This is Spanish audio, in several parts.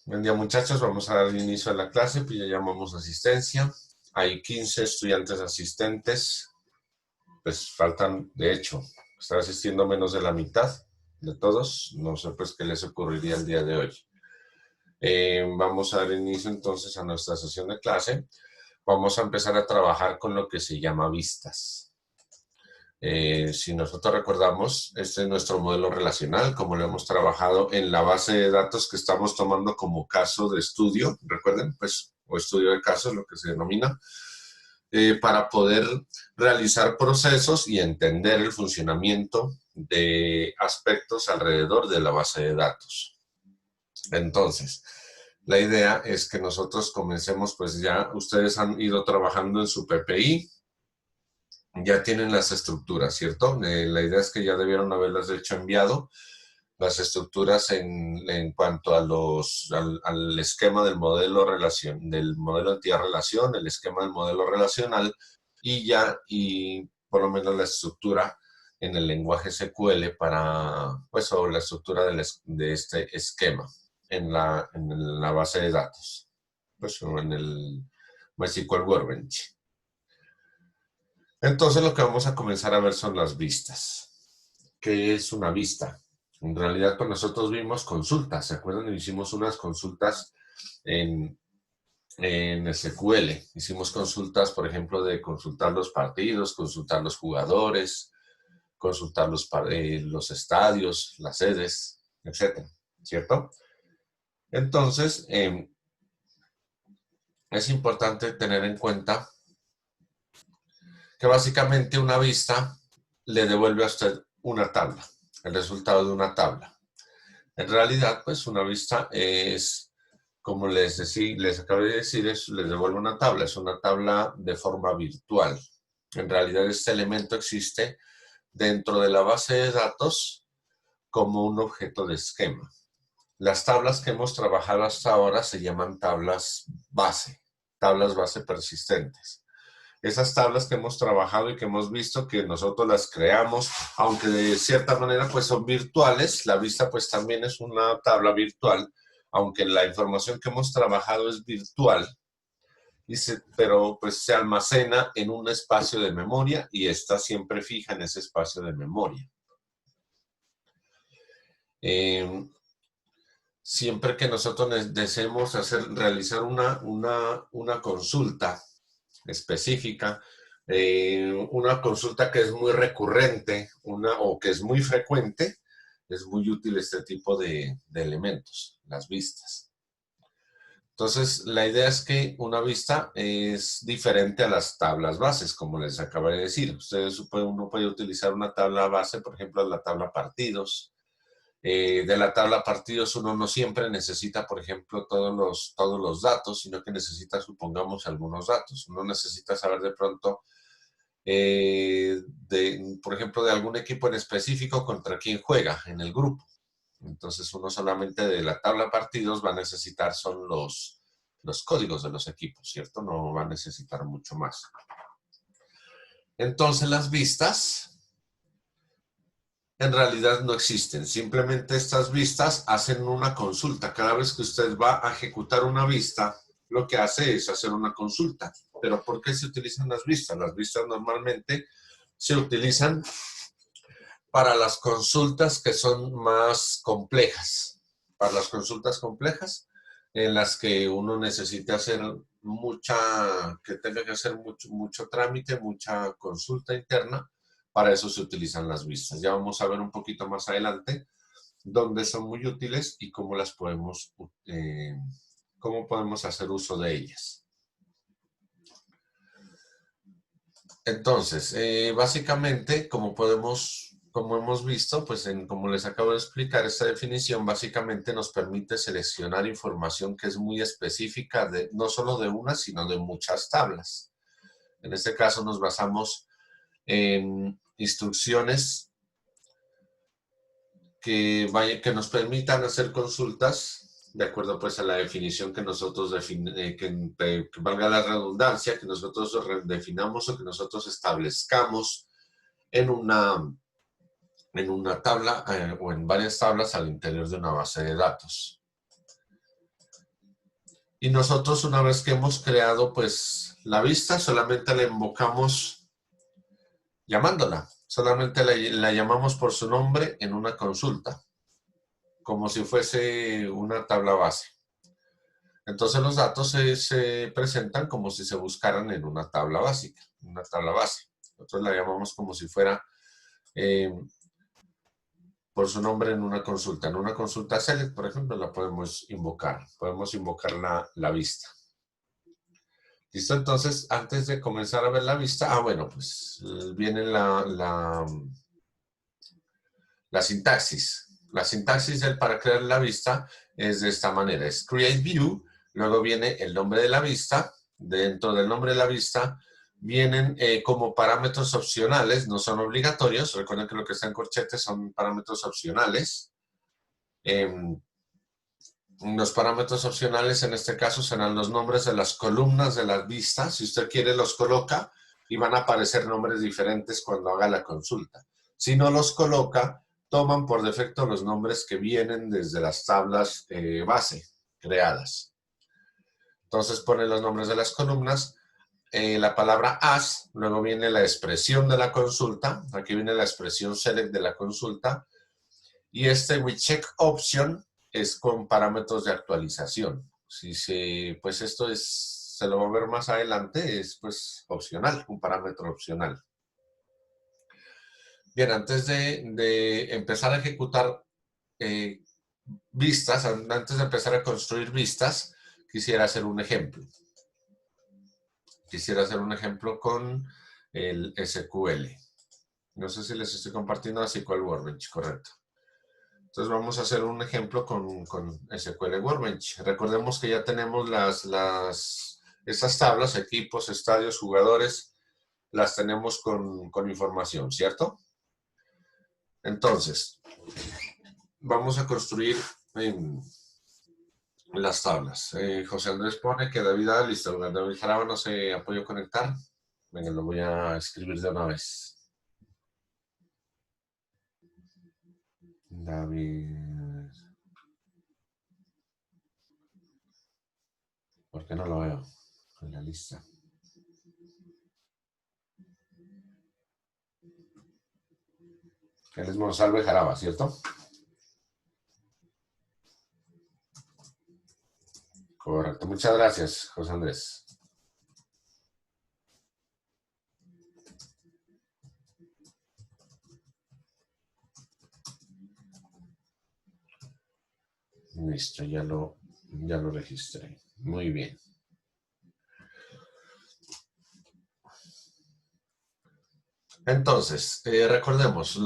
Buen día, muchachos. Vamos a dar inicio a la clase, pues ya llamamos asistencia. Hay 15 estudiantes asistentes, pues faltan, de hecho, está asistiendo menos de la mitad de todos. No sé pues qué les ocurriría el día de hoy. Vamos a dar inicio entonces a nuestra sesión de clase. Vamos a empezar a trabajar con lo que se llama vistas. Si nosotros recordamos, este es nuestro modelo relacional, como lo hemos trabajado en la base de datos que estamos tomando como caso de estudio, recuerden, pues, o estudio de casos, lo que se denomina, para poder realizar procesos y entender el funcionamiento de aspectos alrededor de la base de datos. Entonces, la idea es que nosotros comencemos, pues ya ustedes han ido trabajando en su PPI, ya tienen las estructuras, ¿cierto? La idea es que ya debieron haberlas hecho enviado, las estructuras en cuanto a al esquema del modelo del modelo de entidad-relación, el esquema del modelo relacional y por lo menos la estructura en el lenguaje SQL pues, o la estructura de este esquema en la base de datos, pues, o en el MySQL Workbench. Entonces lo que vamos a comenzar a ver son las vistas. ¿Qué es una vista? En realidad, pues nosotros vimos consultas, ¿se acuerdan? Hicimos unas consultas en, en SQL. Hicimos consultas, por ejemplo, de consultar los partidos, consultar los jugadores, consultar los estadios, las sedes, etcétera, ¿cierto? Entonces, es importante tener en cuenta que básicamente una vista le devuelve a usted una tabla, el resultado de una tabla. En realidad, pues una vista es, como les acabo de decir, les devuelve una tabla, es una tabla de forma virtual. En realidad, este elemento existe dentro de la base de datos como un objeto de esquema. Las tablas que hemos trabajado hasta ahora se llaman tablas base persistentes. Esas tablas que hemos trabajado y que hemos visto que nosotros las creamos, aunque de cierta manera pues son virtuales, la vista pues también es una tabla virtual, aunque la información que hemos trabajado es virtual, pero pues se almacena en un espacio de memoria y está siempre fija en ese espacio de memoria. Siempre que nosotros deseemos realizar una consulta específica, una consulta que es muy recurrente o que es muy frecuente, es muy útil este tipo de elementos, las vistas. Entonces, la idea es que una vista es diferente a las tablas bases, como les acabo de decir. Uno puede utilizar una tabla base, por ejemplo, la tabla partidos. De la tabla partidos uno no siempre necesita, por ejemplo, todos los datos, sino que necesita, supongamos, algunos datos. Uno necesita saber de pronto, por ejemplo, de algún equipo en específico contra quién juega en el grupo. Entonces uno solamente de la tabla partidos va a necesitar son los códigos de los equipos, ¿cierto? No va a necesitar mucho más. Entonces las vistas en realidad no existen. Simplemente estas vistas hacen una consulta. Cada vez que usted va a ejecutar una vista, lo que hace es hacer una consulta. ¿Pero por qué se utilizan las vistas? Las vistas normalmente se utilizan para las consultas que son más complejas. Para las consultas complejas en las que uno necesita hacer que tenga que hacer mucho trámite, mucha consulta interna. Para eso se utilizan las vistas. Ya vamos a ver un poquito más adelante dónde son muy útiles y cómo podemos hacer uso de ellas. Entonces, básicamente, como hemos visto, pues como les acabo de explicar, esta definición básicamente nos permite seleccionar información que es muy específica, no solo de una, sino de muchas tablas. En este caso nos basamos en instrucciones que nos permitan hacer consultas de acuerdo pues a la definición que nosotros que valga la redundancia, que nosotros definamos o que nosotros establezcamos en una tabla o en varias tablas al interior de una base de datos. Y nosotros, una vez que hemos creado pues la vista, solamente la invocamos llamándola. Solamente la llamamos por su nombre en una consulta, como si fuese una tabla base. Entonces los datos se presentan como si se buscaran en una tabla básica, una tabla base. Nosotros la llamamos como si fuera por su nombre en una consulta. En una consulta select, por ejemplo, la podemos invocar. Podemos invocar la vista. ¿Listo? Entonces, antes de comenzar a ver la vista, bueno, pues viene la sintaxis. La sintaxis para crear la vista es de esta manera. Es create view, luego viene el nombre de la vista. Dentro del nombre de la vista vienen como parámetros opcionales, no son obligatorios. Recuerden que lo que está en corchetes son parámetros opcionales. Los parámetros opcionales en este caso serán los nombres de las columnas de las vistas. Si usted quiere los coloca y van a aparecer nombres diferentes cuando haga la consulta. Si no los coloca, toman por defecto los nombres que vienen desde las tablas base creadas. Entonces pone los nombres de las columnas, la palabra as, luego viene la expresión de la consulta, aquí viene la expresión select de la consulta, y with check option es con parámetros de actualización. Pues esto se lo va a ver más adelante, es pues opcional, un parámetro opcional. Bien, antes de empezar a ejecutar vistas, antes de empezar a construir vistas, quisiera hacer un ejemplo. Quisiera hacer un ejemplo con el SQL. No sé si les estoy compartiendo SQL Workbench, correcto. Entonces vamos a hacer un ejemplo con SQL Workbench. Recordemos que ya tenemos estas tablas, equipos, estadios, jugadores, las tenemos con información, ¿cierto? Entonces, vamos a construir las tablas. José Andrés pone que David listo. David Jaraba no se ha podido conectar. Venga, lo voy a escribir de una vez. David. ¿Por qué no lo veo en la lista? Él es Monsalve Jaraba, ¿cierto? Correcto. Muchas gracias, José Andrés. Listo, ya lo registré. Muy bien. Entonces, recordemos,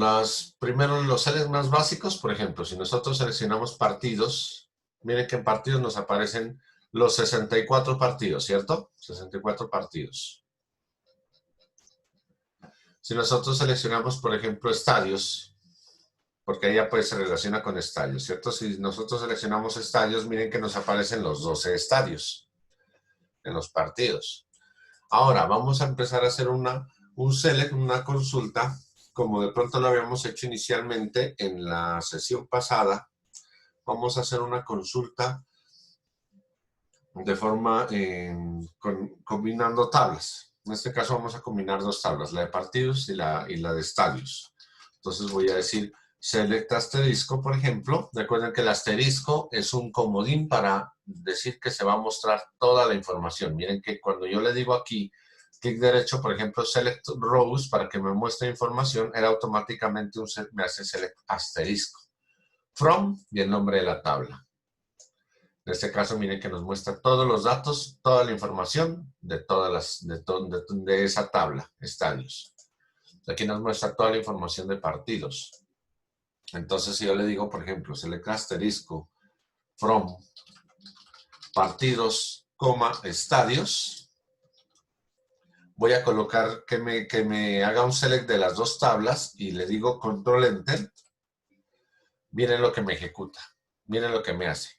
primero los selects más básicos, por ejemplo, si nosotros seleccionamos partidos, miren que en partidos nos aparecen los 64 partidos, ¿cierto? 64 partidos. Si nosotros seleccionamos, por ejemplo, estadios, porque ella pues se relaciona con estadios, ¿cierto? Si nosotros seleccionamos estadios, miren que nos aparecen los 12 estadios en los partidos. Ahora, vamos a empezar a hacer un select, una consulta, como de pronto lo habíamos hecho inicialmente en la sesión pasada. Vamos a hacer una consulta de forma combinando tablas. En este caso vamos a combinar dos tablas, la de partidos y la de estadios. Entonces voy a decir select asterisco, por ejemplo. Recuerden que el asterisco es un comodín para decir que se va a mostrar toda la información. Miren que cuando yo le digo aquí clic derecho, por ejemplo, select rows para que me muestre información, era automáticamente me hace select asterisco. From y el nombre de la tabla. En este caso, miren que nos muestra todos los datos, toda la información de esa tabla, estadios. Aquí nos muestra toda la información de partidos. Entonces, si yo le digo, por ejemplo, select asterisco from partidos, estadios, voy a colocar que me haga un select de las dos tablas y le digo control enter. Miren lo que me ejecuta. Miren lo que me hace.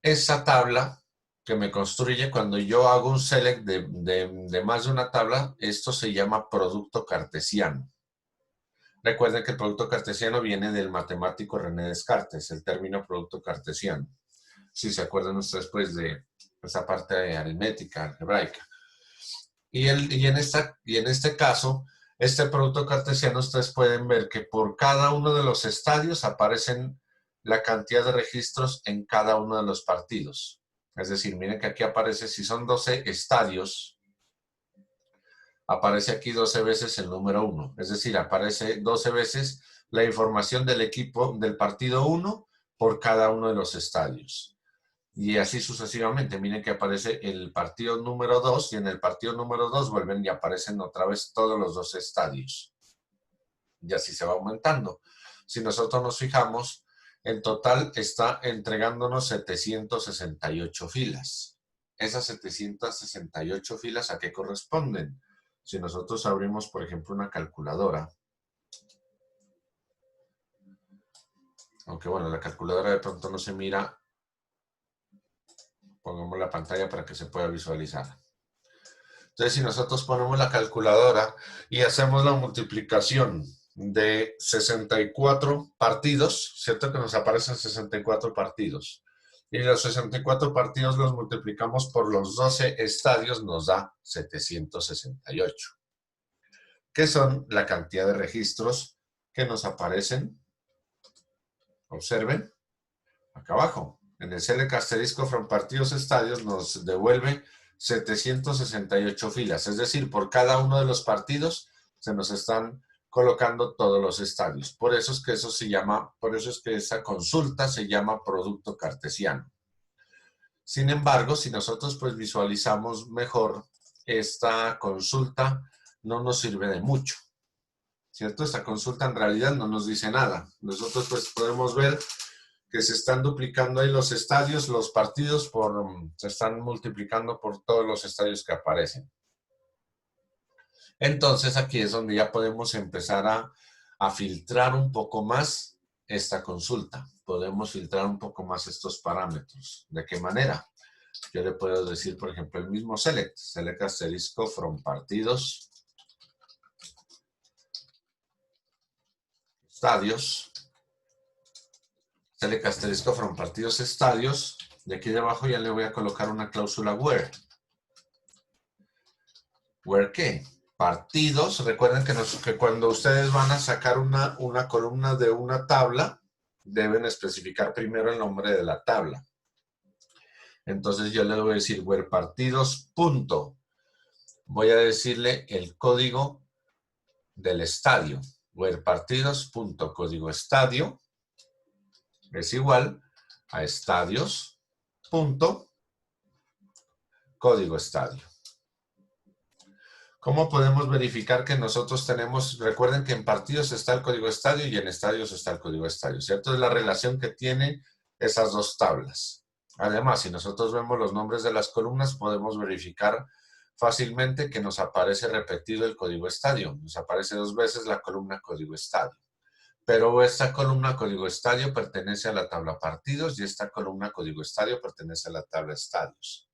Esa tabla que me construye cuando yo hago un select de más de una tabla, esto se llama producto cartesiano. Recuerden que el producto cartesiano viene del matemático René Descartes, el término producto cartesiano. Si se acuerdan ustedes pues de esa parte aritmética, algebraica. Y en este caso, este producto cartesiano, ustedes pueden ver que por cada uno de los estadios aparecen la cantidad de registros en cada uno de los partidos. Es decir, miren que aquí aparece, si son 12 estadios, aparece aquí 12 veces el número 1. Es decir, aparece 12 veces la información del equipo del partido 1 por cada uno de los estadios. Y así sucesivamente. Miren que aparece el partido número 2 y en el partido número 2 vuelven y aparecen otra vez todos los 12 estadios. Y así se va aumentando. Si nosotros nos fijamos, en total está entregándonos 768 filas. Esas 768 filas, ¿a qué corresponden? Si nosotros abrimos, por ejemplo, una calculadora, aunque bueno, la calculadora de pronto no se mira, pongamos la pantalla para que se pueda visualizar. Entonces, si nosotros ponemos la calculadora y hacemos la multiplicación de 64 partidos, ¿cierto? Que nos aparecen 64 partidos. Y los 64 partidos los multiplicamos por los 12 estadios, nos da 768, que son la cantidad de registros que nos aparecen. Observen, acá abajo. En el select asterisco from partidos estadios nos devuelve 768 filas, es decir, por cada uno de los partidos se nos están colocando todos los estadios. Por eso es que eso se llama, por eso es que esa consulta se llama producto cartesiano. Sin embargo, si nosotros pues visualizamos mejor, esta consulta no nos sirve de mucho, ¿cierto? Esta consulta en realidad no nos dice nada. Nosotros pues podemos ver que se están duplicando ahí los estadios, los partidos se están multiplicando por todos los estadios que aparecen. Entonces aquí es donde ya podemos empezar a filtrar un poco más esta consulta. Podemos filtrar un poco más estos parámetros. ¿De qué manera? Yo le puedo decir, por ejemplo, el mismo select asterisco from partidos, estadios, select asterisco from partidos, estadios, y aquí debajo ya le voy a colocar una cláusula where. ¿Where qué? Partidos. Recuerden que cuando ustedes van a sacar una columna de una tabla, deben especificar primero el nombre de la tabla. Entonces yo le voy a decir where partidos, punto. Voy a decirle el código del estadio. Where partidos, punto, código estadio es igual a estadios, punto, código estadio. ¿Cómo podemos verificar que nosotros tenemos? Recuerden que en partidos está el código estadio y en estadios está el código estadio, ¿cierto? Es la relación que tienen esas dos tablas. Además, si nosotros vemos los nombres de las columnas, podemos verificar fácilmente que nos aparece repetido el código estadio. Nos aparece 2 veces la columna código estadio. Pero esta columna código estadio pertenece a la tabla partidos y esta columna código estadio pertenece a la tabla estadios.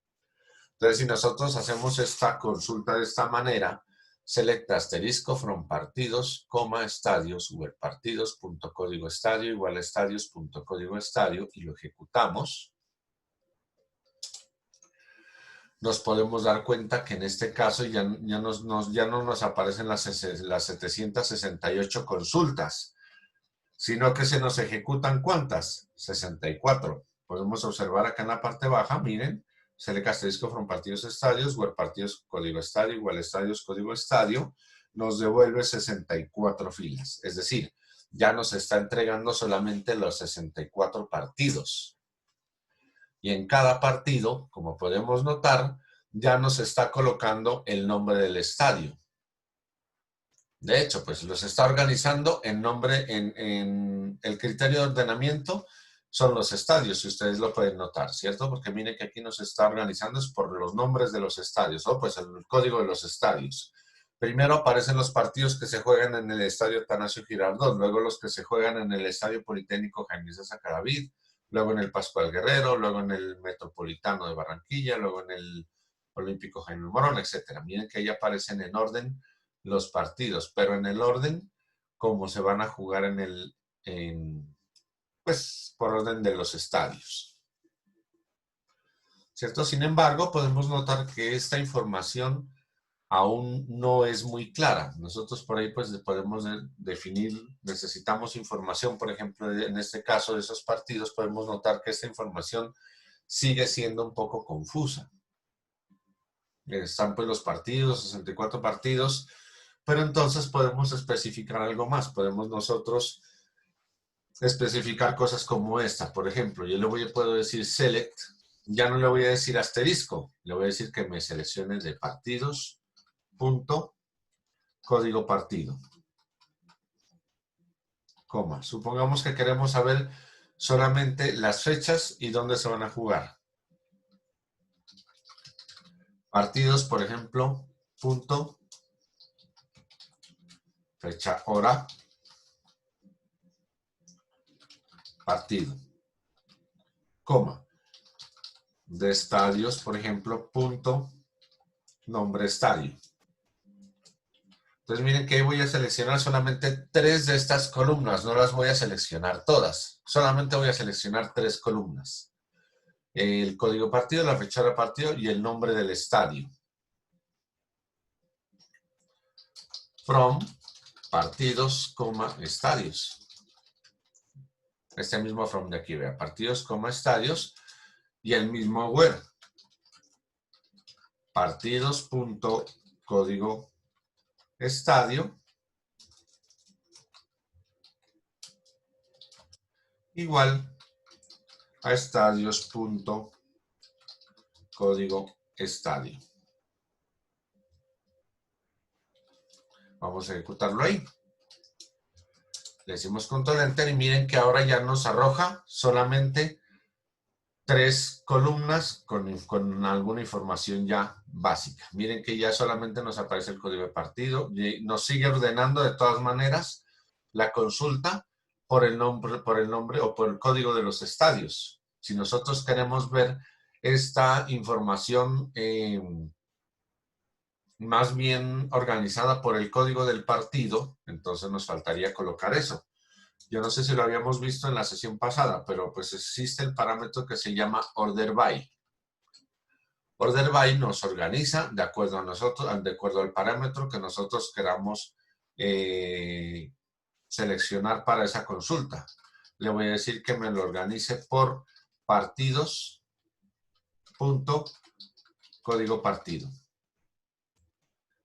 Entonces, si nosotros hacemos esta consulta de esta manera, select asterisco from partidos, estadios, where partidos, punto código estadio, igual estadios, punto código estadio, y lo ejecutamos, nos podemos dar cuenta que en este caso ya no nos aparecen las 768 consultas, sino que se nos ejecutan ¿cuántas? 64. Podemos observar acá en la parte baja, miren, select asterisco from partidos estadios, where partidos código estadio, igual estadios código estadio, nos devuelve 64 filas. Es decir, ya nos está entregando solamente los 64 partidos. Y en cada partido, como podemos notar, ya nos está colocando el nombre del estadio. De hecho, pues los está organizando en el criterio de ordenamiento son los estadios, si ustedes lo pueden notar, ¿cierto? Porque miren que aquí nos está organizando es por los nombres de los estadios, o pues el código de los estadios. Primero aparecen los partidos que se juegan en el Estadio Atanasio Girardot, luego los que se juegan en el Estadio Politécnico Jaime César Cadavid, luego en el Pascual Guerrero, luego en el Metropolitano de Barranquilla, luego en el Olímpico Jaime Morón, etc. Miren que ahí aparecen en orden los partidos, pero en el orden como se van a jugar pues por orden de los estadios. ¿cierto? Sin embargo, podemos notar que esta información aún no es muy clara. Nosotros por ahí pues podemos definir, necesitamos información, por ejemplo, en este caso de esos partidos, podemos notar que esta información sigue siendo un poco confusa. Están pues los partidos, 64 partidos, pero entonces podemos especificar algo más. Podemos nosotros especificar cosas como esta. Por ejemplo, yo puedo decir select, ya no le voy a decir asterisco, le voy a decir que me seleccione de partidos, punto, código partido, coma. Supongamos que queremos saber solamente las fechas y dónde se van a jugar. Partidos, por ejemplo, punto, fecha, hora, partido, coma. De estadios, por ejemplo, punto, nombre estadio. Entonces miren que voy a seleccionar solamente 3 de estas columnas, no las voy a seleccionar todas, solamente voy a seleccionar 3 columnas. El código partido, la fecha de partido y el nombre del estadio. From, partidos, estadios. Este mismo from de aquí, vea, partidos, estadios y el mismo where. Partidos, código estadio igual a estadios código estadio. Vamos a ejecutarlo ahí. Le decimos control enter y miren que ahora ya nos arroja solamente 3 columnas con alguna información ya básica. Miren que ya solamente nos aparece el código de partido y nos sigue ordenando de todas maneras la consulta por el nombre o por el código de los estadios. Si nosotros queremos ver esta información más bien organizada por el código del partido, entonces nos faltaría colocar eso. Yo no sé si lo habíamos visto en la sesión pasada, pero pues existe el parámetro que se llama order by. Order by nos organiza de acuerdo a nosotros, de acuerdo al parámetro que nosotros queramos seleccionar para esa consulta. Le voy a decir que me lo organice por partidos, punto, código partido.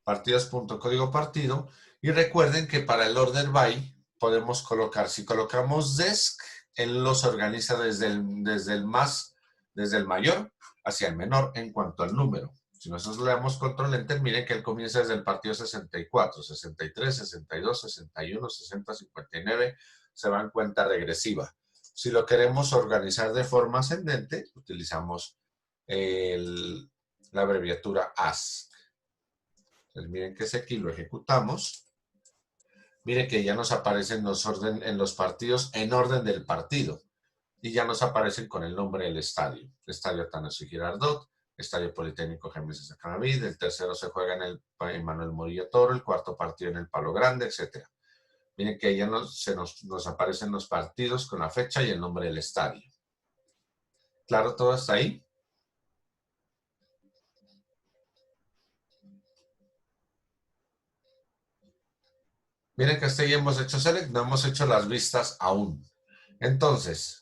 Partidos, punto, código partido. Y recuerden que para el order by podemos colocar, si colocamos desk, él los organiza desde el mayor hacia el menor en cuanto al número. Si nosotros le damos control enter, miren que él comienza desde el partido 64, 63, 62, 61, 60, 59, se va en cuenta regresiva. Si lo queremos organizar de forma ascendente, utilizamos la abreviatura AS. Entonces miren que ese aquí lo ejecutamos. Mire que ya nos aparecen en los partidos en orden del partido. Y ya nos aparecen con el nombre del estadio. Estadio Atanasio Girardot, Estadio Politécnico Gémesis de Canavid, el tercero se juega en Manuel Murillo Toro, el cuarto partido en el Palo Grande, etc. Miren que ya nos aparecen los partidos con la fecha y el nombre del estadio. ¿Claro todo hasta ahí? Miren que hasta ahí hemos hecho select, no hemos hecho las vistas aún. Entonces,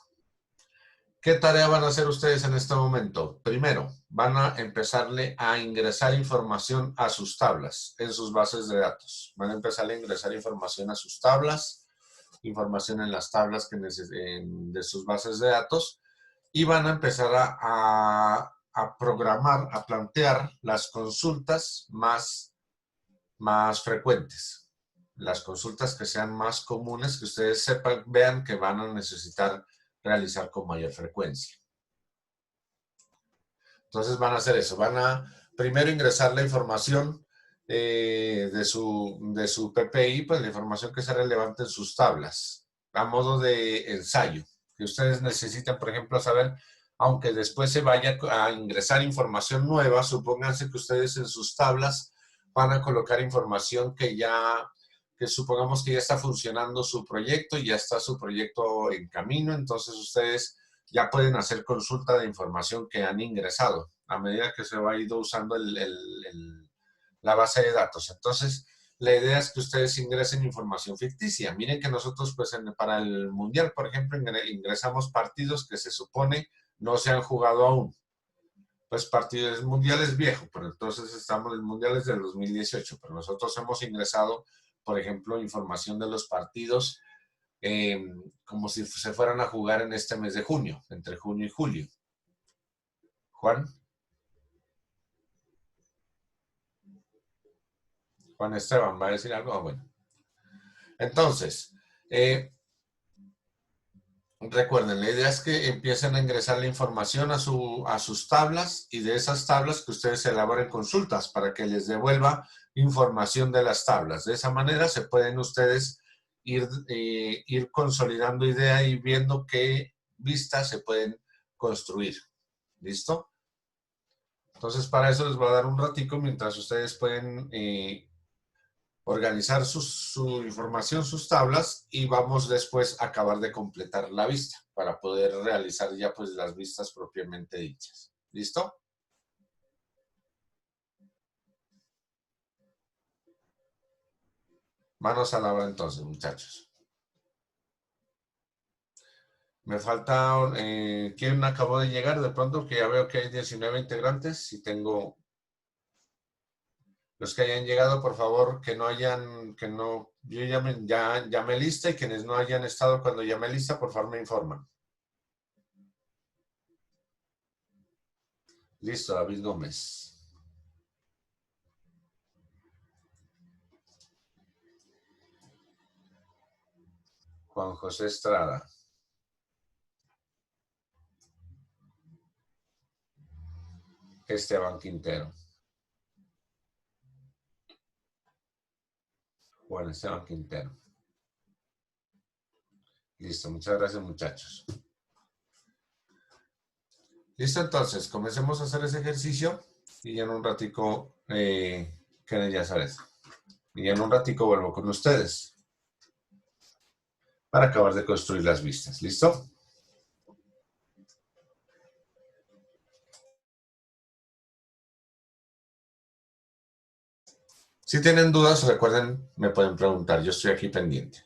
¿qué tarea van a hacer ustedes en este momento? Primero, van a empezarle a ingresar información a sus tablas, en sus bases de datos. Van a empezar a ingresar información a sus tablas, información en las tablas de sus bases de datos, y van a empezar a programar, a plantear las consultas más frecuentes. Las consultas que sean más comunes, que ustedes vean que van a necesitar realizar con mayor frecuencia. Entonces van a hacer eso, van a primero ingresar la información de su PPI, pues la información que sea relevante en sus tablas, a modo de ensayo, que ustedes necesitan, por ejemplo, saber, aunque después se vaya a ingresar información nueva, supónganse que ustedes en sus tablas van a colocar información que supongamos que ya está funcionando su proyecto, ya está su proyecto en camino, entonces ustedes ya pueden hacer consulta de información que han ingresado a medida que se va ido usando la base de datos. Entonces, la idea es que ustedes ingresen información ficticia. Miren que nosotros, pues, para el Mundial, por ejemplo, ingresamos partidos que se supone no se han jugado aún. Pues partidos mundiales viejo, pero entonces estamos en mundiales del 2018, pero nosotros hemos ingresado, por ejemplo, información de los partidos como si se fueran a jugar en este mes de junio, entre junio y julio. Juan. Juan Esteban, ¿va a decir algo? Ah, bueno. Entonces, recuerden, la idea es que empiecen a ingresar la información a sus tablas y de esas tablas que ustedes elaboren consultas para que les devuelva información de las tablas. De esa manera se pueden ustedes ir consolidando idea y viendo qué vistas se pueden construir. ¿Listo? Entonces, para eso les voy a dar un ratico mientras ustedes pueden organizar su información, sus tablas, y vamos después a acabar de completar la vista para poder realizar ya pues las vistas propiamente dichas. ¿Listo? Manos a la obra entonces, muchachos. Me falta, ¿quién acabó de llegar? De pronto que ya veo que hay 19 integrantes y tengo los que hayan llegado, por favor, que no hayan, que no, yo llamé lista y quienes no hayan estado cuando llamé lista, por favor me informan. Listo, David Gómez. Juan José Estrada. Esteban Quintero. Juan Esteban Quintero. Listo, muchas gracias, muchachos. Listo, entonces, comencemos a hacer ese ejercicio y ya en un ratico, Kenneth ya sabes. Y en un ratico vuelvo con ustedes para acabar de construir las vistas. ¿Listo? Si tienen dudas, recuerden, me pueden preguntar. Yo estoy aquí pendiente.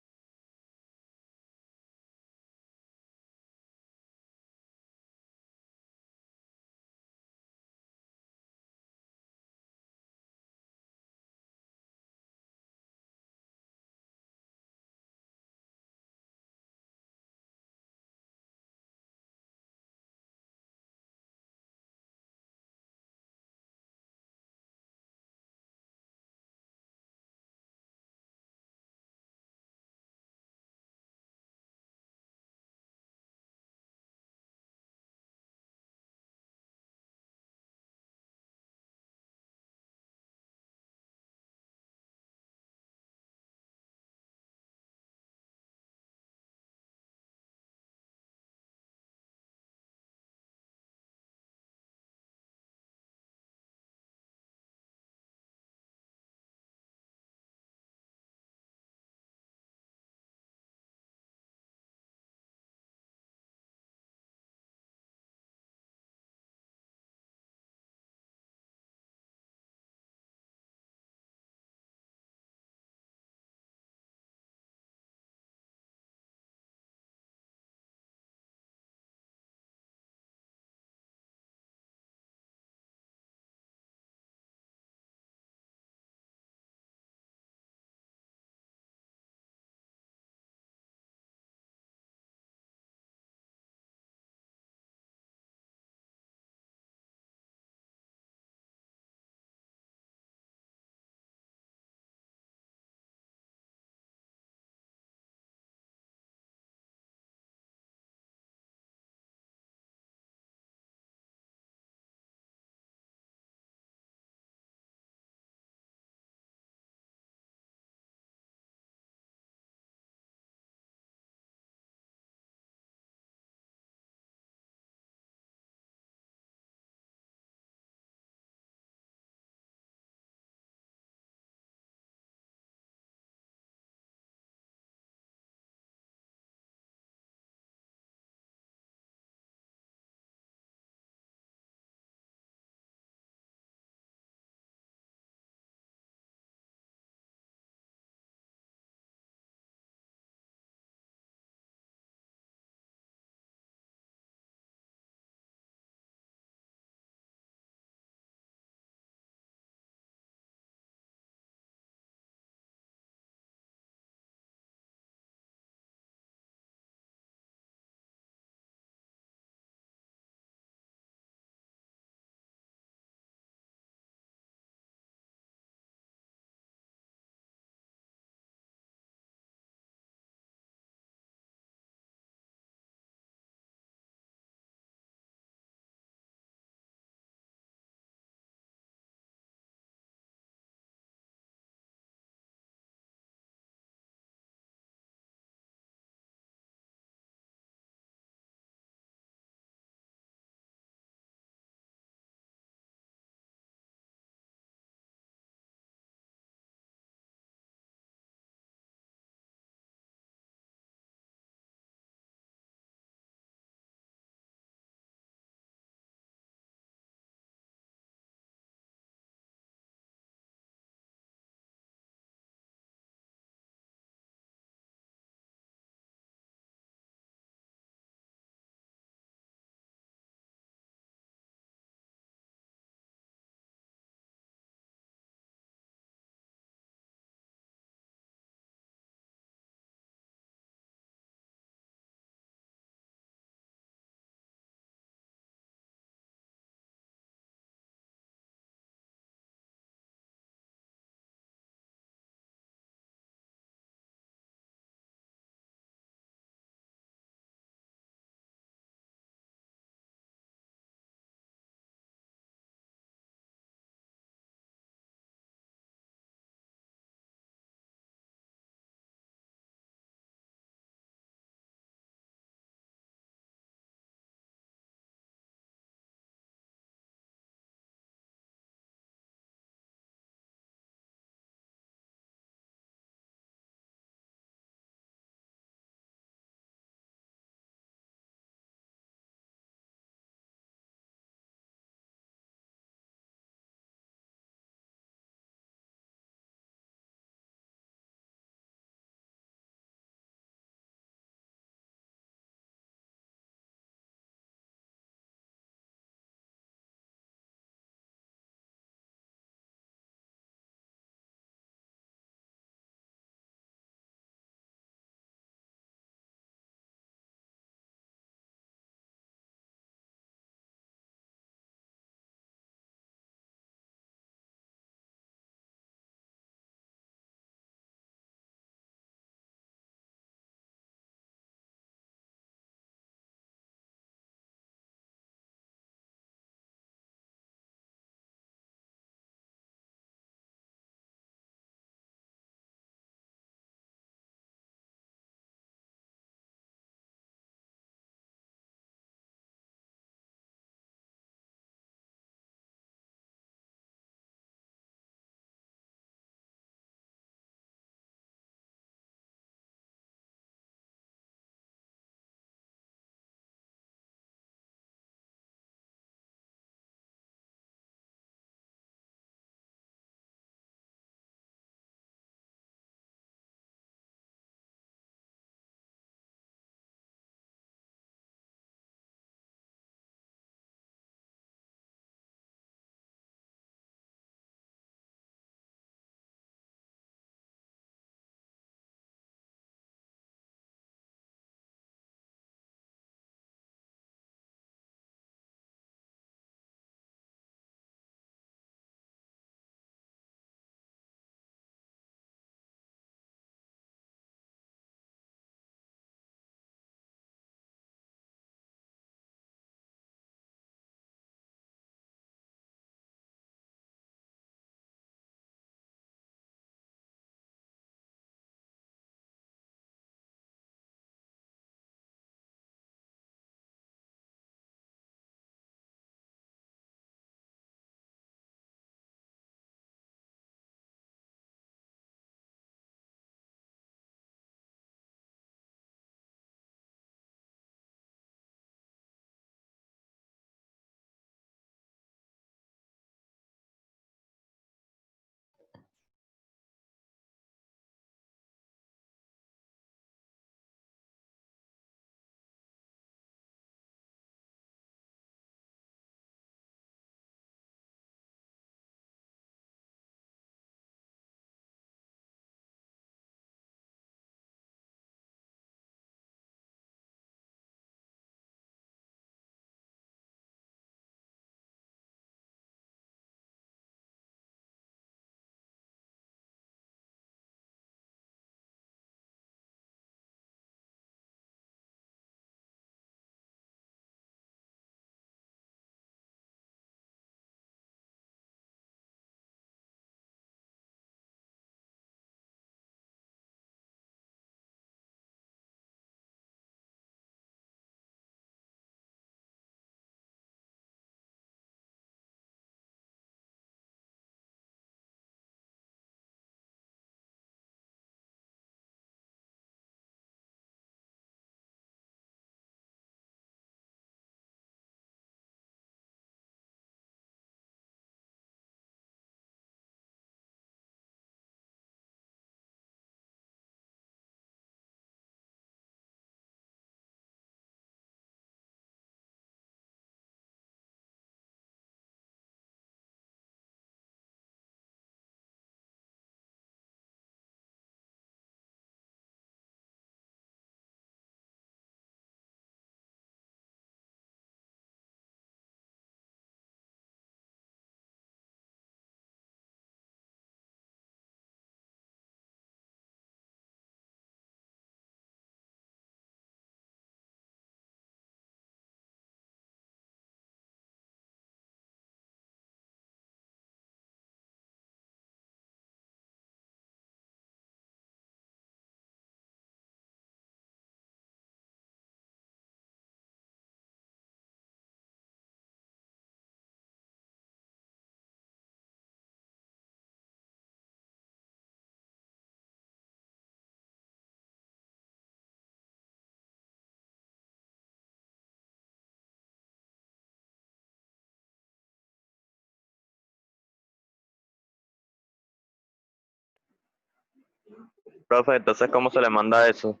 Profe, entonces, ¿cómo se le manda eso?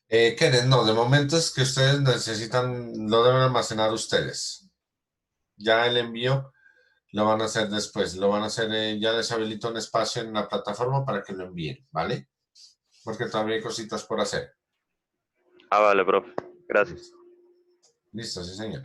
Kenneth, no, de momento es que ustedes necesitan, lo deben almacenar ustedes. Ya el envío lo van a hacer después, lo van a hacer, ya les habilito un espacio en la plataforma para que lo envíen, ¿vale? Porque todavía hay cositas por hacer. Ah, vale, profe. Gracias. Listo, listo, sí, señor.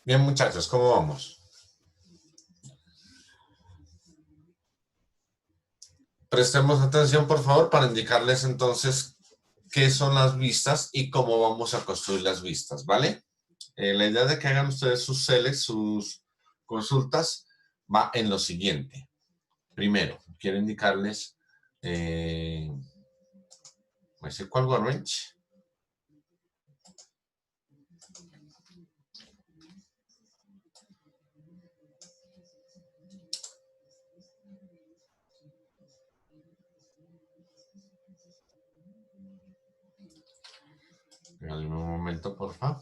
Bien, muchachos, ¿cómo vamos? Prestemos atención, por favor, para indicarles entonces qué son las vistas y cómo vamos a construir las vistas, ¿vale? La idea de que hagan ustedes sus selects, sus consultas, va en lo siguiente. Primero, quiero indicarles MySQL Workbench. Regálame un momento, por favor.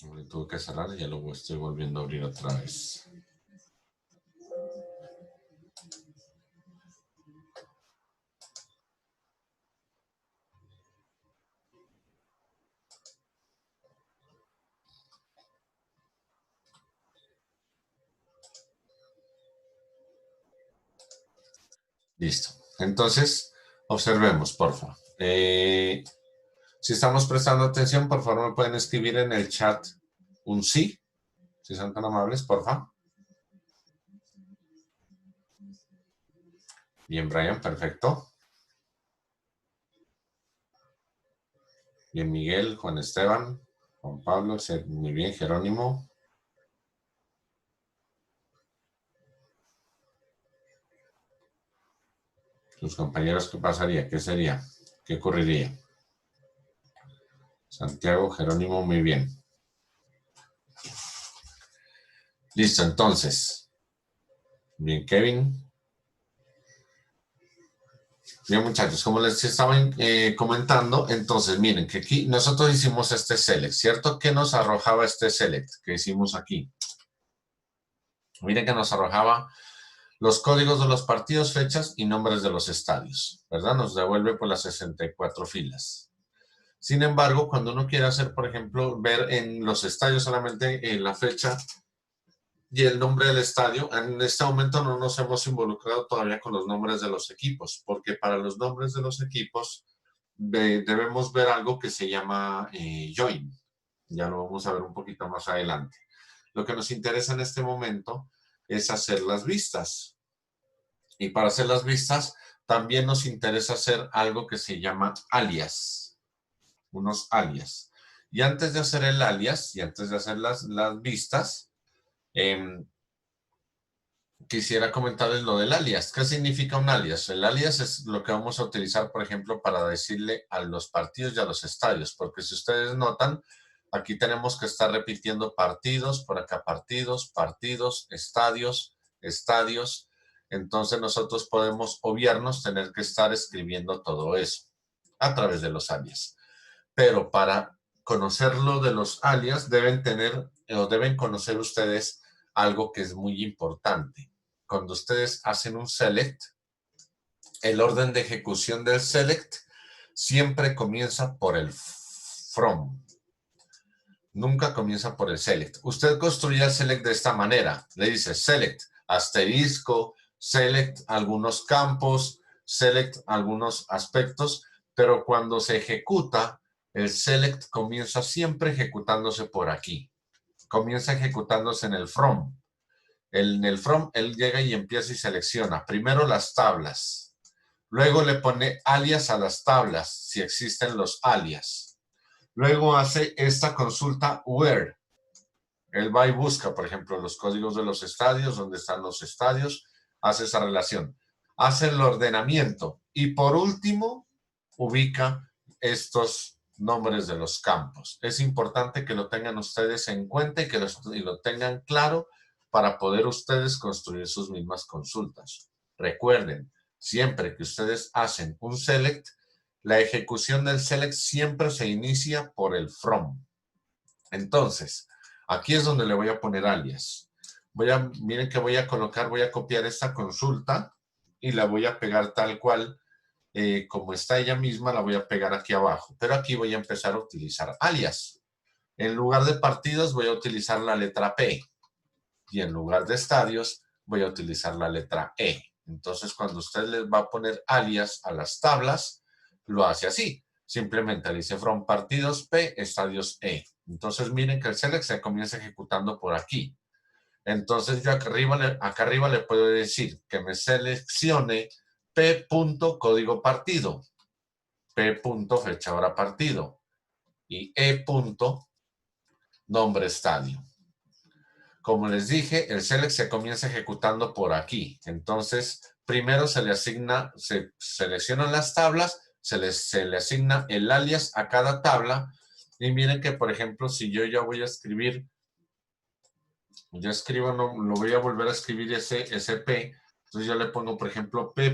Lo tuve que cerrar y ya lo estoy volviendo a abrir otra vez. Listo. Entonces, observemos, por favor. Si estamos prestando atención, por favor, me pueden escribir en el chat un sí, si son tan amables, por favor. Bien, Brian, perfecto. Bien, Miguel, Juan Esteban, Juan Pablo, muy bien, Jerónimo. Sus compañeros, ¿qué pasaría? ¿Qué sería? ¿Qué ocurriría? Santiago, Jerónimo, muy bien. Listo, entonces. Bien, Kevin. Bien, muchachos, como les estaba comentando, entonces miren que aquí nosotros hicimos este select, ¿cierto? ¿Qué nos arrojaba este select que hicimos aquí? Miren que nos arrojaba los códigos de los partidos, fechas y nombres de los estadios, ¿verdad? Nos devuelve por las 64 filas. Sin embargo, cuando uno quiere hacer, por ejemplo, ver en los estadios solamente la fecha y el nombre del estadio, en este momento no nos hemos involucrado todavía con los nombres de los equipos, porque para los nombres de los equipos debemos ver algo que se llama join. Ya lo vamos a ver un poquito más adelante. Lo que nos interesa en este momento es hacer las vistas. Y para hacer las vistas, también nos interesa hacer algo que se llama alias. Unos alias. Y antes de hacer el alias y antes de hacer las vistas, quisiera comentarles lo del alias. ¿Qué significa un alias? El alias es lo que vamos a utilizar, por ejemplo, para decirle a los partidos y a los estadios, porque si ustedes notan, aquí tenemos que estar repitiendo partidos, por acá partidos, partidos, estadios, estadios. Entonces nosotros podemos obviarnos tener que estar escribiendo todo eso a través de los alias. Pero para conocerlo de los alias deben tener o deben conocer ustedes algo que es muy importante. Cuando ustedes hacen un select, el orden de ejecución del select siempre comienza por el from. Nunca comienza por el select. Usted construye el select de esta manera. Le dice select, asterisco, select algunos campos, select algunos aspectos, pero cuando se ejecuta, el select comienza siempre ejecutándose por aquí. Comienza ejecutándose en el from. En el from, él llega y empieza y selecciona primero las tablas. Luego le pone alias a las tablas, si existen los alias. Luego hace esta consulta where. Él va y busca, por ejemplo, los códigos de los estadios, donde están los estadios, hace esa relación. Hace el ordenamiento. Y por último, ubica estos nombres de los campos. Es importante que lo tengan ustedes en cuenta y que lo tengan claro para poder ustedes construir sus mismas consultas. Recuerden, siempre que ustedes hacen un select, la ejecución del select siempre se inicia por el from. Entonces, aquí es donde le voy a poner alias. Miren que voy a copiar esta consulta y la voy a pegar tal cual, como está ella misma, la voy a pegar aquí abajo. Pero aquí voy a empezar a utilizar alias. En lugar de partidos voy a utilizar la letra P. y en lugar de estadios voy a utilizar la letra E. Entonces, cuando usted les va a poner alias a las tablas, lo hace así. Simplemente le dice from partidos P, estadios E. Entonces, miren que el select se comienza ejecutando por aquí. Entonces, yo acá arriba le puedo decir que me seleccione P. código partido, P. fecha hora partido y E. nombre estadio. Como les dije, el select se comienza ejecutando por aquí. Entonces, primero se seleccionan las tablas, se le asigna el alias a cada tabla. Y miren que, por ejemplo, si yo ya voy a escribir, yo escribo, no, lo voy a volver a escribir ese P. Entonces yo le pongo, por ejemplo, P.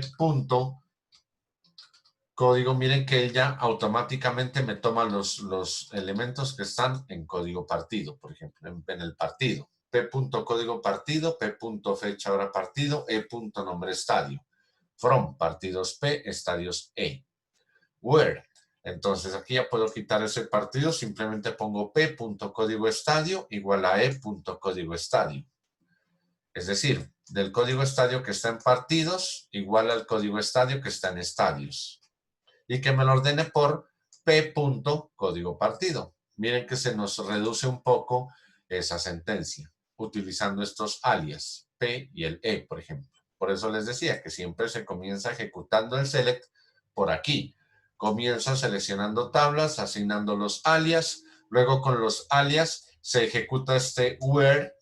código. Miren que ella automáticamente me toma los elementos que están en código partido, por ejemplo, en el partido. P. código partido, P. fecha hora partido, E. nombre estadio. From partidos P, estadios E. Where. Entonces aquí ya puedo quitar ese partido, simplemente pongo P. código estadio igual a E. código estadio. Es decir, del código estadio que está en partidos igual al código estadio que está en estadios. Y que me lo ordene por P. código partido. Miren que se nos reduce un poco esa sentencia utilizando estos alias, P y el E, por ejemplo. Por eso les decía que siempre se comienza ejecutando el select por aquí. Comienzo seleccionando tablas, asignando los alias, luego con los alias se ejecuta este where,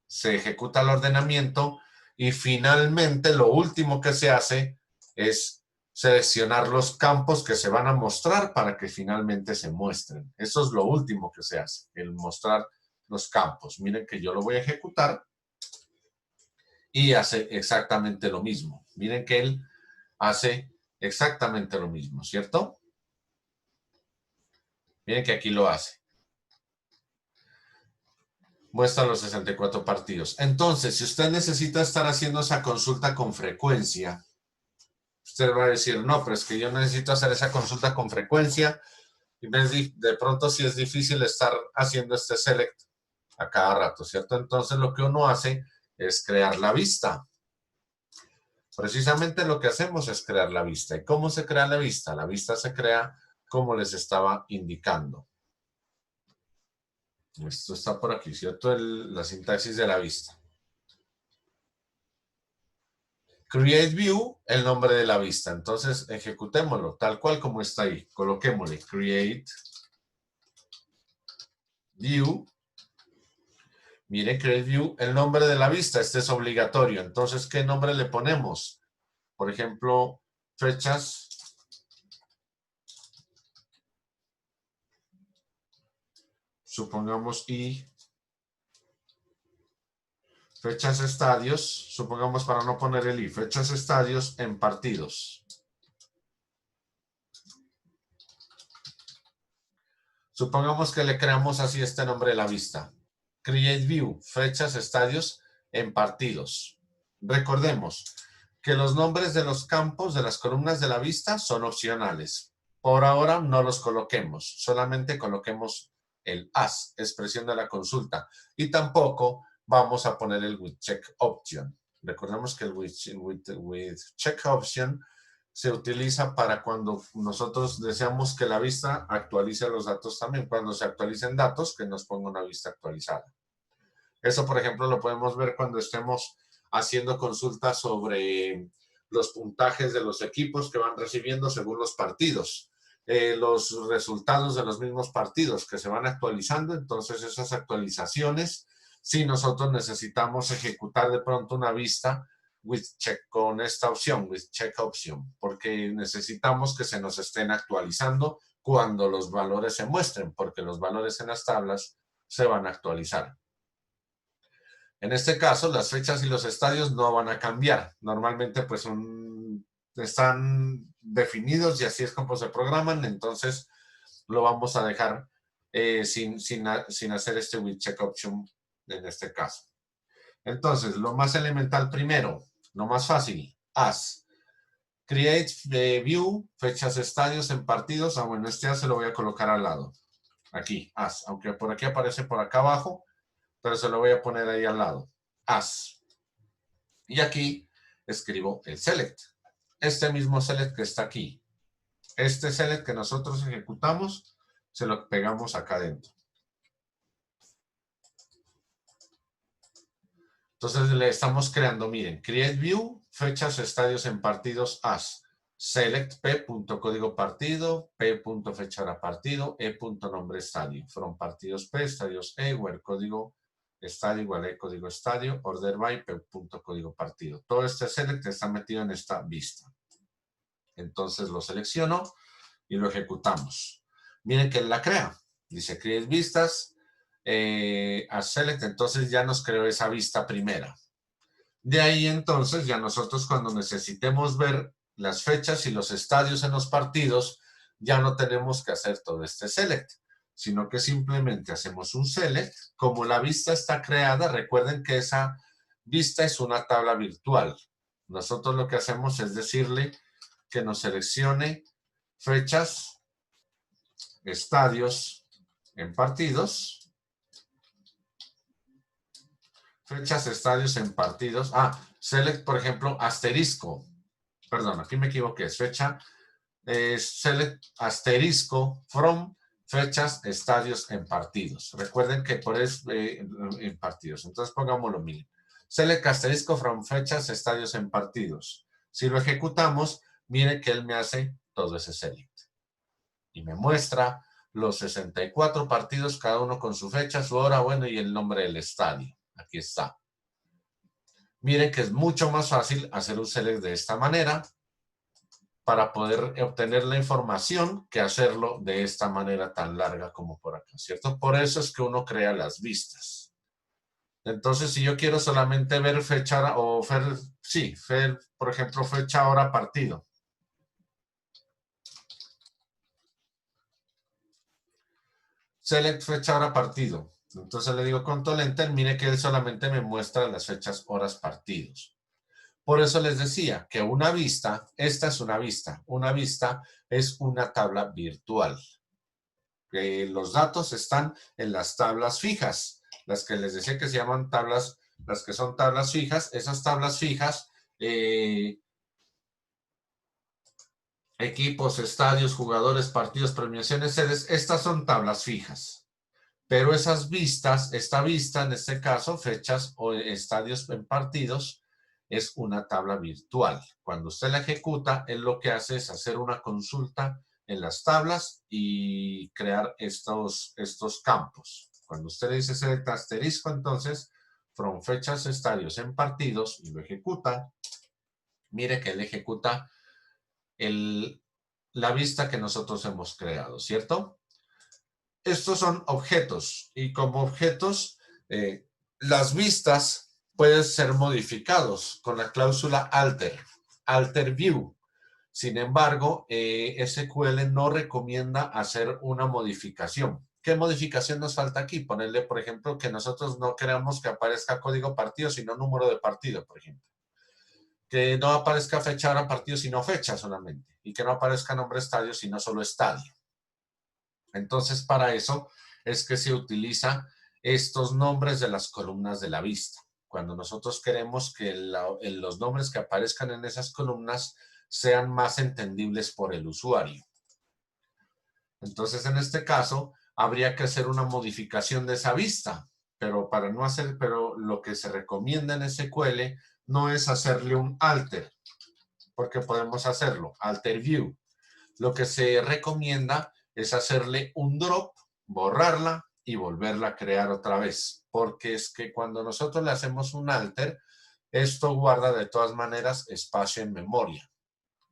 se ejecuta el ordenamiento y finalmente lo último que se hace es seleccionar los campos que se van a mostrar para que finalmente se muestren. Eso es lo último que se hace, el mostrar los campos. Miren que yo lo voy a ejecutar y hace exactamente lo mismo. Miren que él hace exactamente lo mismo, ¿cierto? Miren que aquí lo hace. Muestra los 64 partidos. Entonces, si usted necesita estar haciendo esa consulta con frecuencia, usted va a decir, no, pero es que yo necesito hacer esa consulta con frecuencia y de pronto sí es difícil estar haciendo este select a cada rato, ¿cierto? Entonces, lo que uno hace es crear la vista. Precisamente lo que hacemos es crear la vista. ¿Y cómo se crea la vista? La vista se crea como les estaba indicando. Esto está por aquí, ¿cierto? La sintaxis de la vista. Create view, el nombre de la vista. Entonces, ejecutémoslo tal cual como está ahí. Coloquémosle create view. Mire, create view, el nombre de la vista. Este es obligatorio. Entonces, ¿qué nombre le ponemos? Por ejemplo, fechas. Supongamos y fechas estadios, supongamos para no poner el i, fechas estadios en partidos. Supongamos que le creamos así este nombre de la vista. Create view, fechas estadios en partidos. Recordemos que los nombres de los campos de las columnas de la vista son opcionales. Por ahora no los coloquemos, solamente coloquemos el as, expresión de la consulta, y tampoco vamos a poner el with check option. Recordemos que el with check option se utiliza para cuando nosotros deseamos que la vista actualice los datos también. Cuando se actualicen datos, que nos ponga una vista actualizada. Eso, por ejemplo, lo podemos ver cuando estemos haciendo consultas sobre los puntajes de los equipos que van recibiendo según los partidos. Los resultados de los mismos partidos que se van actualizando. Entonces, esas actualizaciones, si nosotros necesitamos ejecutar de pronto una vista with check con esta opción, with check option, porque necesitamos que se nos estén actualizando cuando los valores se muestren, porque los valores en las tablas se van a actualizar. En este caso, las fechas y los estadios no van a cambiar. Normalmente, pues, están definidos y así es como se programan, entonces lo vamos a dejar sin hacer este with check option en este caso. Entonces, lo más elemental primero, lo más fácil, as. Create view, fechas, estadios en partidos. Bueno, este as se lo voy a colocar al lado. Aquí, as, aunque por aquí aparece por acá abajo, pero se lo voy a poner ahí al lado. as. Y aquí escribo el select. Este mismo select que está aquí. Este select que nosotros ejecutamos, se lo pegamos acá adentro. Entonces le estamos creando, miren, create view, fechas, estadios en partidos as. Select p.código partido, p.fecha hora partido, e.nombre estadio. From partidos p, estadios e, where código estadio igual a código estadio, order by p.código partido. Todo este select está metido en esta vista. Entonces lo selecciono y lo ejecutamos. Miren que él la crea. Dice create vistas, a select, entonces ya nos creó esa vista primera. De ahí entonces ya nosotros cuando necesitemos ver las fechas y los estadios en los partidos, ya no tenemos que hacer todo este select, sino que simplemente hacemos un select. Como la vista está creada, recuerden que esa vista es una tabla virtual. Nosotros lo que hacemos es decirle que nos seleccione fechas, estadios en partidos, fechas, estadios en partidos. Select, por ejemplo, asterisco. Perdón, aquí me equivoqué. Es fecha, select asterisco from fechas, estadios en partidos. Recuerden que por eso en partidos. Entonces pongámoslo mismo. Select asterisco from fechas, estadios en partidos. Si lo ejecutamos, mire que él me hace todo ese select. Y me muestra los 64 partidos, cada uno con su fecha, su hora, bueno, y el nombre del estadio. Aquí está. Miren que es mucho más fácil hacer un select de esta manera para poder obtener la información que hacerlo de esta manera tan larga como por acá, ¿cierto? Por eso es que uno crea las vistas. Entonces, si yo quiero solamente ver fecha o por ejemplo, fecha, hora, partido. Select fecha, hora, partido. Entonces le digo Control Enter, mire que él solamente me muestra las fechas, horas, partidos. Por eso les decía que una vista, esta es una vista es una tabla virtual. Los datos están en las tablas fijas, las que les decía que se llaman tablas, las que son tablas fijas, esas tablas fijas, equipos, estadios, jugadores, partidos, premiaciones, sedes, estas son tablas fijas. Pero esas vistas, esta vista en este caso, fechas o estadios en partidos, es una tabla virtual. Cuando usted la ejecuta, él lo que hace es hacer una consulta en las tablas y crear estos campos. Cuando usted le dice select asterisco, entonces, from fechas, estadios en partidos, y lo ejecuta, mire que él ejecuta la vista que nosotros hemos creado, ¿cierto? Estos son objetos y como objetos, las vistas pueden ser modificados con la cláusula alter view. Sin embargo, SQL no recomienda hacer una modificación. ¿Qué modificación nos falta aquí? Ponerle, por ejemplo, que nosotros no queramos que aparezca código partido, sino número de partido, por ejemplo. Que no aparezca fecha, hora, partido, sino fecha solamente. Y que no aparezca nombre estadio, sino solo estadio. Entonces, para eso es que se utiliza estos nombres de las columnas de la vista. Cuando nosotros queremos que los nombres que aparezcan en esas columnas sean más entendibles por el usuario. Entonces, en este caso, habría que hacer una modificación de esa vista, pero lo que se recomienda en SQL no es hacerle un alter, porque podemos hacerlo, alter view. Lo que se recomienda es hacerle un drop, borrarla y volverla a crear otra vez. Porque es que cuando nosotros le hacemos un alter, esto guarda de todas maneras espacio en memoria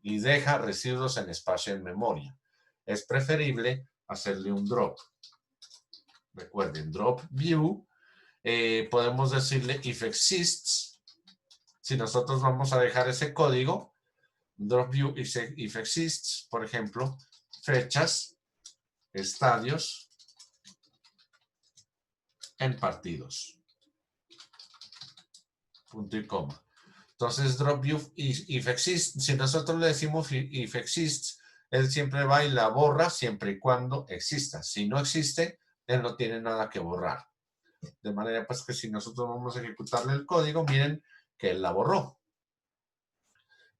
y deja residuos en espacio en memoria. Es preferible hacerle un drop. Recuerden, drop view. Podemos decirle if exists. Si nosotros vamos a dejar ese código, drop view if exists, por ejemplo, fechas, estadios en partidos. Punto y coma. Entonces, drop view if exists, si nosotros le decimos if exists, él siempre va y la borra siempre y cuando exista. Si no existe, él no tiene nada que borrar. De manera pues que si nosotros vamos a ejecutarle el código, miren que él la borró.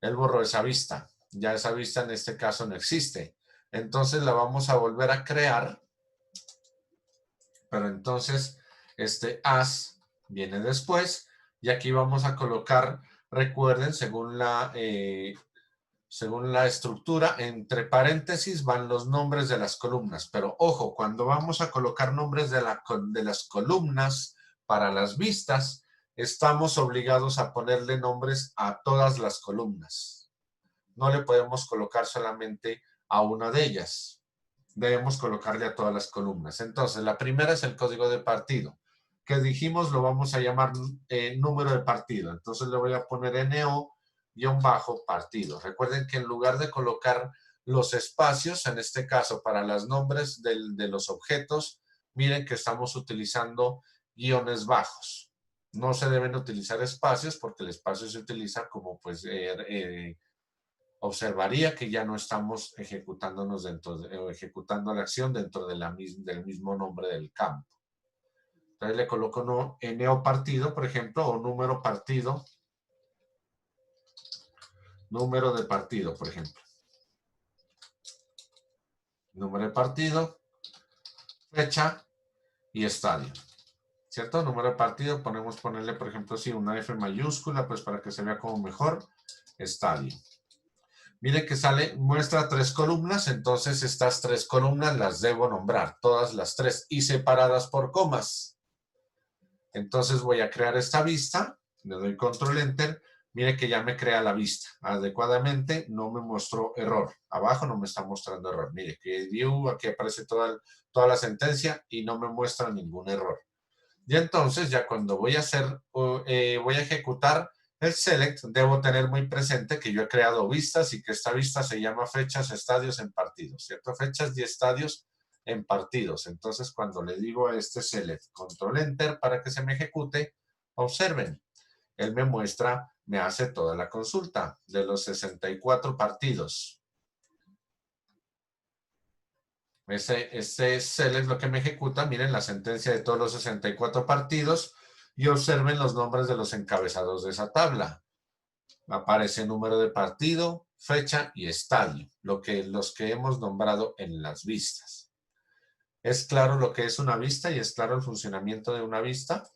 Él borró esa vista. Ya esa vista en este caso no existe. Entonces la vamos a volver a crear. Pero entonces este as viene después. Y aquí vamos a colocar, recuerden, según la estructura, entre paréntesis van los nombres de las columnas. Pero ojo, cuando vamos a colocar nombres de las columnas para las vistas, estamos obligados a ponerle nombres a todas las columnas. No le podemos colocar solamente a una de ellas. Debemos colocarle a todas las columnas. Entonces, la primera es el código de partido, que dijimos lo vamos a llamar número de partido. Entonces le voy a poner NO-partido. Recuerden que en lugar de colocar los espacios, en este caso para los nombres de los objetos, miren que estamos utilizando guiones bajos. No se deben utilizar espacios porque el espacio se utiliza como pues observaría que ya no estamos ejecutándonos ejecutando la acción dentro de del mismo nombre del campo. Entonces le coloco NO partido, por ejemplo, o número de partido, por ejemplo. Número de partido, fecha y estadio. ¿Cierto? Número de partido, ponerle, por ejemplo, sí, una F mayúscula, pues para que se vea como mejor, estadio. Mire que muestra 3 columnas, entonces estas 3 columnas las debo nombrar, todas las 3, y separadas por comas. Entonces voy a crear esta vista, le doy control enter, mire que ya me crea la vista adecuadamente, no me mostró error, abajo no me está mostrando error, mire que view, aquí aparece toda la sentencia y no me muestra ningún error. Y entonces ya cuando voy a ejecutar el select, debo tener muy presente que yo he creado vistas y que esta vista se llama fechas, estadios en partidos, ¿cierto? Fechas y estadios en partidos. Entonces, cuando le digo a este select, control enter para que se me ejecute, observen, él me muestra, me hace toda la consulta de los 64 partidos. Ese select lo que me ejecuta, miren la sentencia de todos los 64 partidos y observen los nombres de los encabezados de esa tabla. Aparece número de partido, fecha y estadio, los que hemos nombrado en las vistas. ¿Es claro lo que es una vista y es claro el funcionamiento de una vista?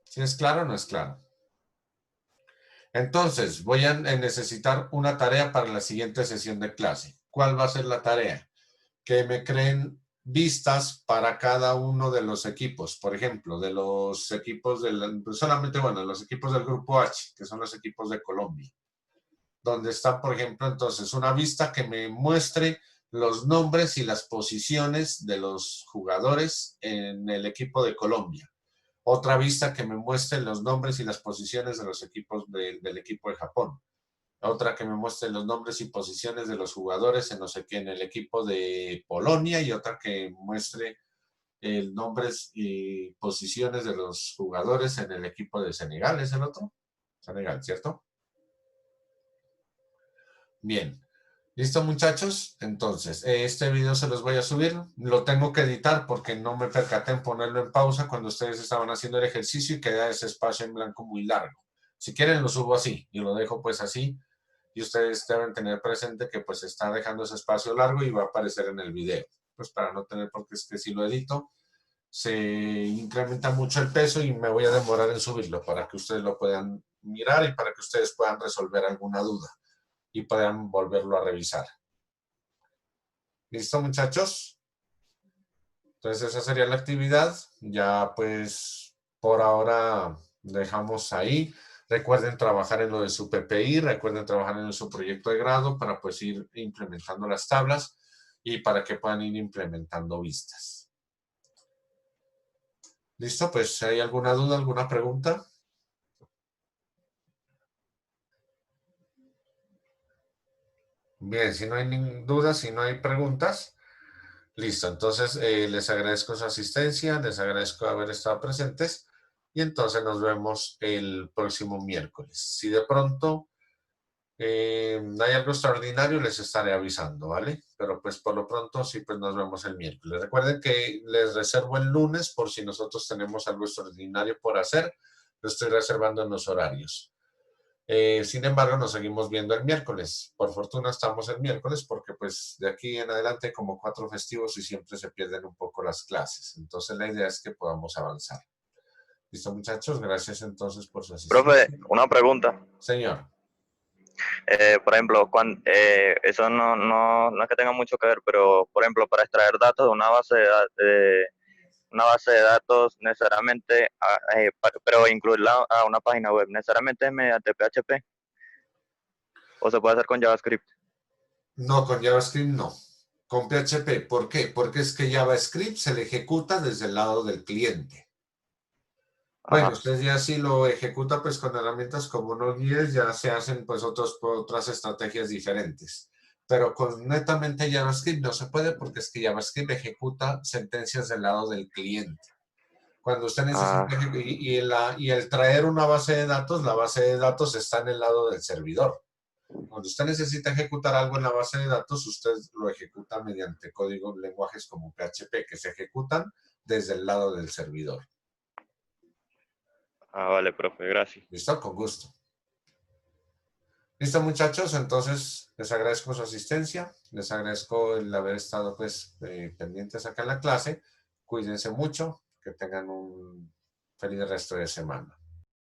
¿Sí es claro o no es claro? Entonces, voy a necesitar una tarea para la siguiente sesión de clase. ¿Cuál va a ser la tarea? Que me creen vistas para cada uno de los equipos. Por ejemplo, de los equipos los equipos del grupo H, que son los equipos de Colombia. Donde está, por ejemplo, entonces una vista que me muestre los nombres y las posiciones de los jugadores en el equipo de Colombia. Otra vista que me muestre los nombres y las posiciones de los equipos del equipo de Japón. Otra que me muestre los nombres y posiciones de los jugadores en el equipo de Polonia, y otra que muestre nombres y posiciones de los jugadores en el equipo de Senegal. ¿Es el otro? Senegal, ¿cierto? Bien. ¿Listo, muchachos? Entonces, este video se los voy a subir. Lo tengo que editar porque no me percaté en ponerlo en pausa cuando ustedes estaban haciendo el ejercicio y queda ese espacio en blanco muy largo. Si quieren, lo subo así y lo dejo pues así. Y ustedes deben tener presente que pues está dejando ese espacio largo y va a aparecer en el video. Pues para no tener, porque es que si lo edito, se incrementa mucho el peso y me voy a demorar en subirlo para que ustedes lo puedan mirar y para que ustedes puedan resolver alguna duda y puedan volverlo a revisar. ¿Listo, muchachos? Entonces esa sería la actividad. Ya pues por ahora dejamos ahí. Recuerden trabajar en lo de su PPI, recuerden trabajar en su proyecto de grado para pues ir implementando las tablas y para que puedan ir implementando vistas. ¿Listo? Pues ¿hay alguna duda, alguna pregunta? Bien, si no hay dudas, si no hay preguntas, listo. Entonces les agradezco su asistencia, les agradezco haber estado presentes y entonces nos vemos el próximo miércoles. Si de pronto hay algo extraordinario, les estaré avisando, ¿vale? Pero pues por lo pronto sí, pues nos vemos el miércoles. Recuerden que les reservo el lunes por si nosotros tenemos algo extraordinario por hacer. Lo estoy reservando en los horarios. Sin embargo, nos seguimos viendo el miércoles. Por fortuna estamos el miércoles porque pues de aquí en adelante hay como 4 festivos y siempre se pierden un poco las clases. Entonces la idea es que podamos avanzar. ¿Listo, muchachos? Gracias entonces por su Profe, asistencia. una pregunta. Señor. Por ejemplo, eso no es que tenga mucho que ver, pero por ejemplo, para extraer datos de una base de datos necesariamente, pero incluirla a una página web, necesariamente es mediante PHP o se puede hacer con JavaScript. No, con JavaScript no. Con PHP. ¿Por qué? Porque es que JavaScript se le ejecuta desde el lado del cliente. Bueno, Ajá. usted ya si lo ejecuta pues con herramientas como Node.js ya se hacen pues otras estrategias diferentes. Pero con netamente JavaScript no se puede porque es que JavaScript ejecuta sentencias del lado del cliente. Cuando usted necesita, Ah, y el traer una base de datos, la base de datos está en el lado del servidor. Cuando usted necesita ejecutar algo en la base de datos, usted lo ejecuta mediante códigos, lenguajes como PHP, que se ejecutan desde el lado del servidor. vale, profe, gracias. ¿Listo? Con gusto. Listo, muchachos. Entonces, les agradezco su asistencia. Les agradezco el haber estado, pues, pendientes acá en la clase. Cuídense mucho. Que tengan un feliz resto de semana.